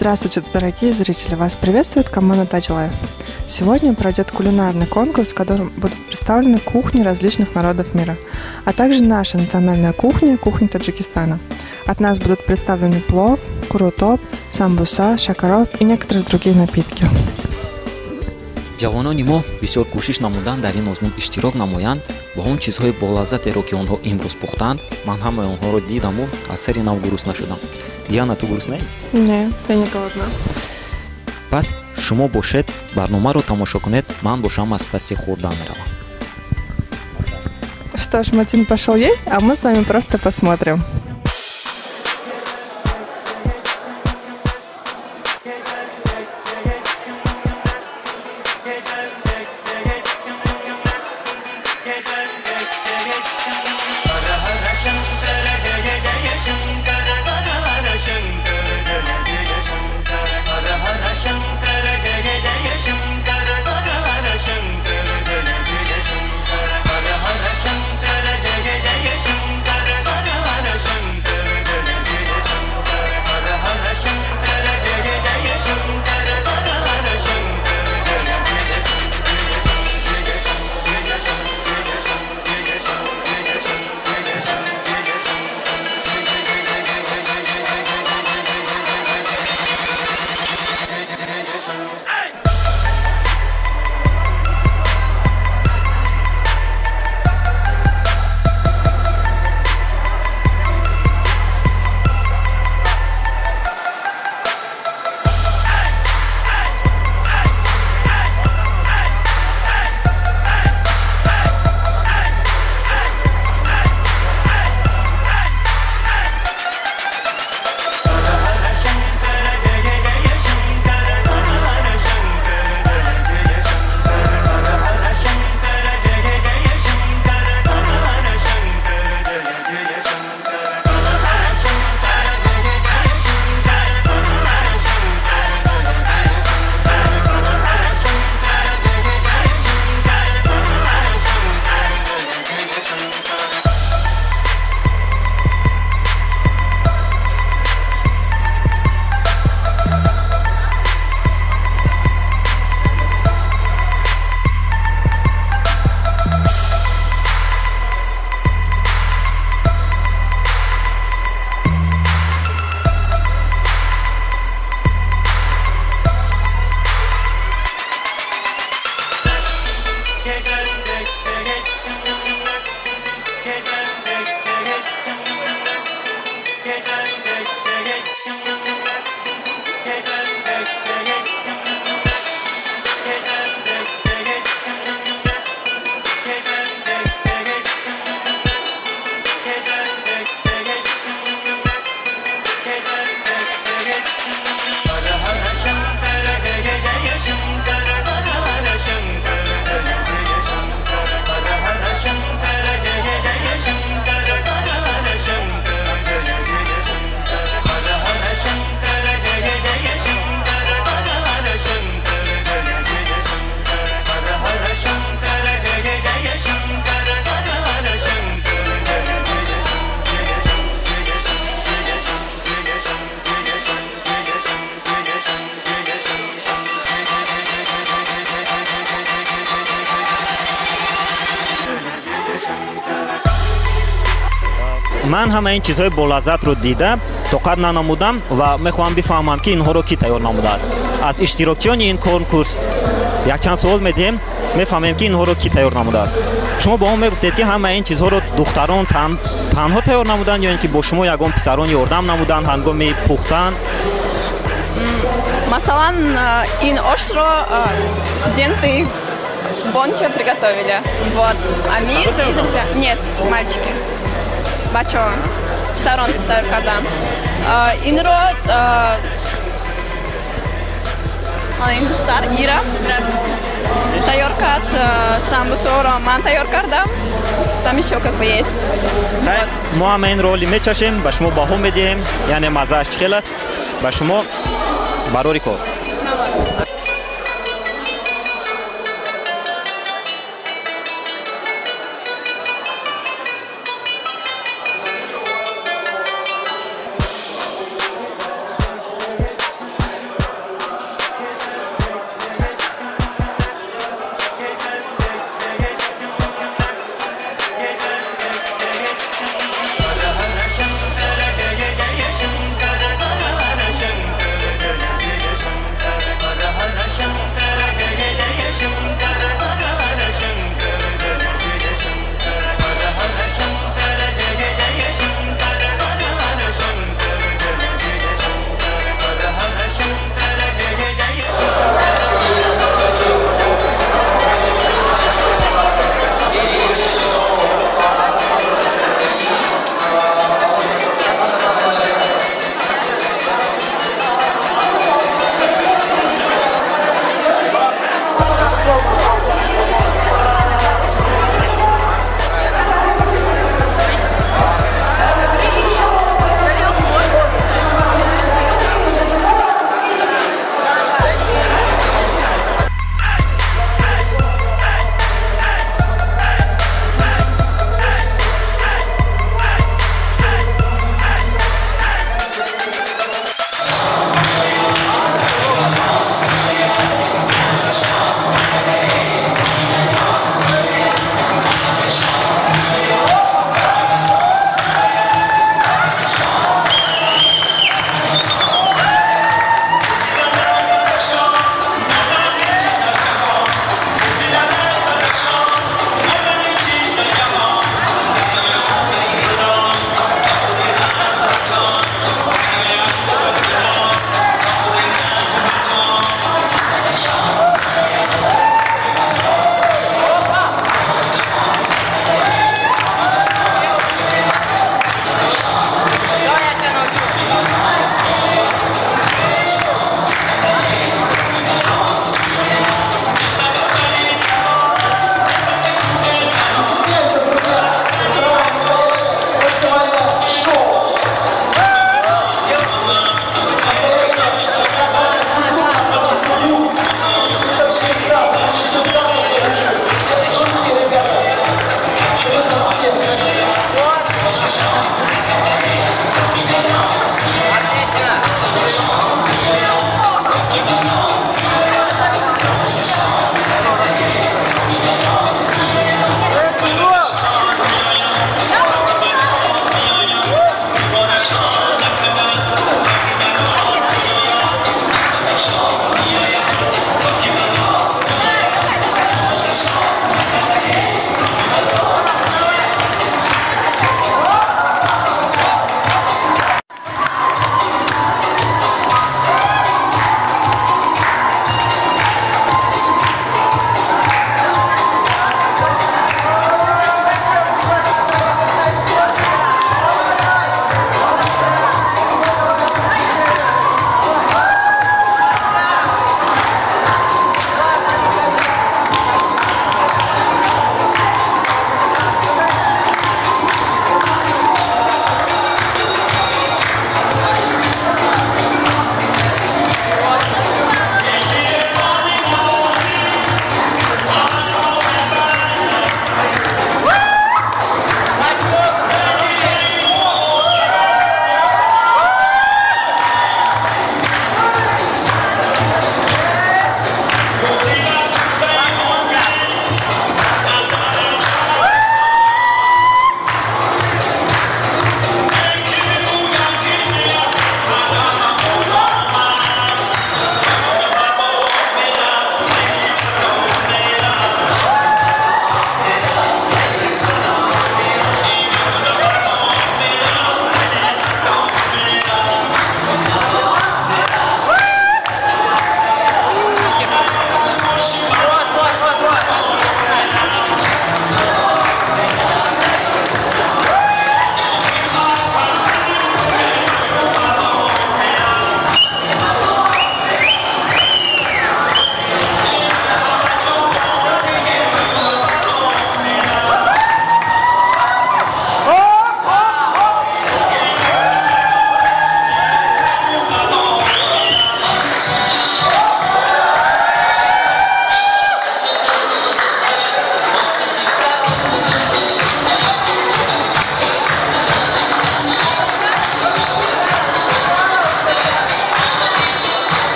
Здравствуйте, дорогие зрители! Вас приветствует команда Touch Life. Сегодня пройдет кулинарный конкурс, в котором будут представлены кухни различных народов мира, а также наша национальная кухня, кухня Таджикистана. От нас будут представлены плов, курутоп, самбуса, шакароп и некоторые другие напитки. ҷавонони мо бисёр кӯшиш намуданд дар ин озмун иштирок намоянд ва он чизҳои болаззатеро ки онҳо имрӯз пухтанд. Ман ҳамаи онҳоро дидаму аз сари нав гурусна шудам. Диана, ту гуруснаи? Не, я не голодна. Пас шумо бошед барномаро тамошо кунед, ман бошам аз паси хӯрдан меравам. Что ж, Матин пошел есть, а мы с вами просто посмотрим. ман ҳама ин чизҳои болаззатро дида тоқат нанамудам ва мехоҳам бифаҳмам ки инҳоро ки тайёр намудааст. Аз иштирокчиёни ин конкурс якчанд savol медиҳем, мефаҳмем ки инҳоро ки тайёр намудааст. Шумо бо мо мегуфтед ки ҳама ин чизҳоро духтарон танҳо тайёр намуданд ё ин ки бо шумо ягон писарон ёрдам намуданд ҳангоми пухтан? Масалан, ин ошро студенты Бонча приготовили. Вот. Амир и друзья. Нет, мальчики. Бачо. Писарон тайёр кардан. Инро ин духтар Ира тайёр кард. Самбусоро ман тайёр кардам. Там ещё как бы есть. Мо ҳама инро мечашем, ба шумо баҳо медиҳем, яъне маззааш чӣ хел аст? Ба шумо барори кор.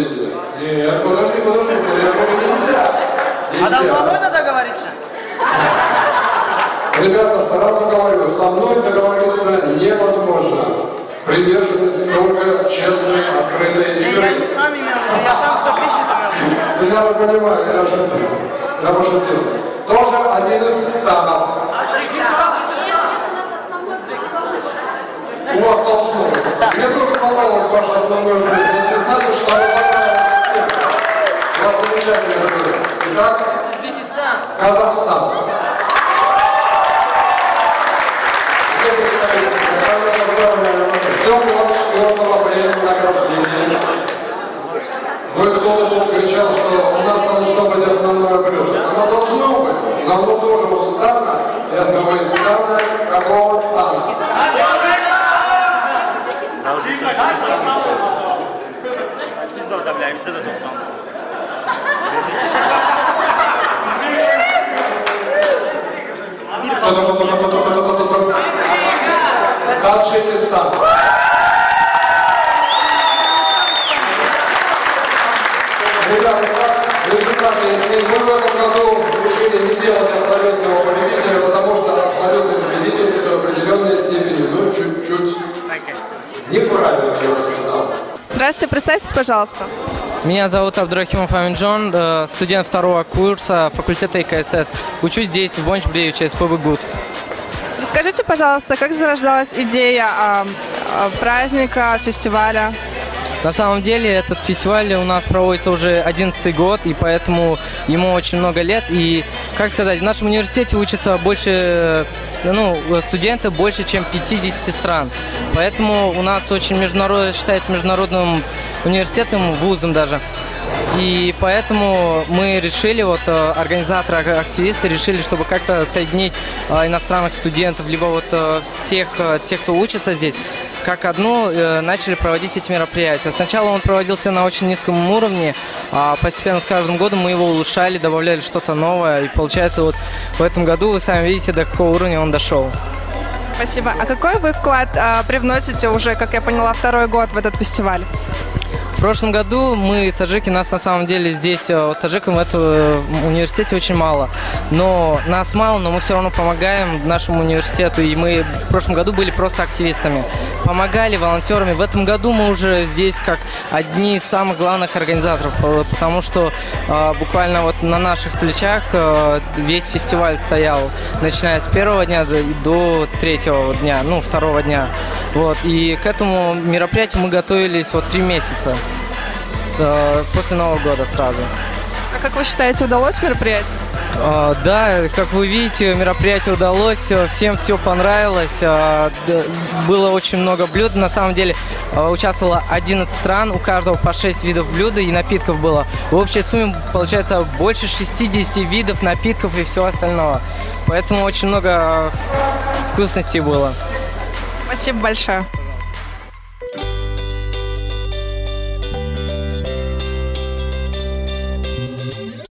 вместе. Нет, подожди, нельзя. А давно можно договориться? Ребята, сразу говорю, со мной договориться невозможно. Приверженность только честной, открытой игры. Я не с вами имел в виду, я там, кто пишет, имел. Я понимаю, я пошутил. Тоже один из станов. У вас должно быть. Мне тоже понравилось ваше основное блюдо. Но не знали, что оно понравилось всем. У вас замечательное блюдо. Итак, Казахстан. Ждем 24 апреля награждения. Ну и кто-то тут кричал, что у нас должно быть основное блюдо. Оно должно быть, но оно тоже у стана, и одного из стана, какого стана? Таджикистан. Ребята, результаты, если мы в этом году решили не делать абсолютного победителя, потому что абсолютный победитель в определенной степени, ну, чуть-чуть неправильно, я бы сказал. Здравствуйте, представьтесь, пожалуйста. Меня зовут Абдурахимов Аминджон, студент второго курса факультета ИКСС. Учусь здесь, в Бонч-Бреевиче, ЧСПБ ГУТ. Расскажите, пожалуйста, как зарождалась идея праздника, фестиваля? На самом деле этот фестиваль у нас проводится уже 11-й год, и поэтому ему очень много лет. И, как сказать, в нашем университете учатся больше, студенты больше, чем 50 стран. Поэтому у нас очень считается международным университетом, вузом даже. И поэтому мы решили, организаторы, активисты решили, чтобы как-то соединить иностранных студентов, либо всех тех, кто учится здесь, как одну, начали проводить эти мероприятия. Сначала он проводился на очень низком уровне, а постепенно с каждым годом мы его улучшали, добавляли что-то новое. И получается, в этом году вы сами видите, до какого уровня он дошел. Спасибо. А какой вы вклад привносите уже, как я поняла, второй год в этот фестиваль? В прошлом году мы, таджики, нас на самом деле здесь, таджикам в этом университете очень мало. Но нас мало, но мы все равно помогаем нашему университету. И мы в прошлом году были просто активистами. Помогали, волонтерами. В этом году мы уже здесь как одни из самых главных организаторов. Потому что буквально на наших плечах весь фестиваль стоял. Начиная с первого дня до третьего дня, второго дня. И к этому мероприятию мы готовились 3 месяца. После Нового года сразу. А как вы считаете, удалось мероприятие? Да, как вы видите, мероприятие удалось, всем все понравилось, было очень много блюд, на самом деле участвовало 11 стран, у каждого по 6 видов блюд и напитков было. В общей сумме получается больше 60 видов напитков и всего остального, поэтому очень много вкусностей было. Спасибо большое.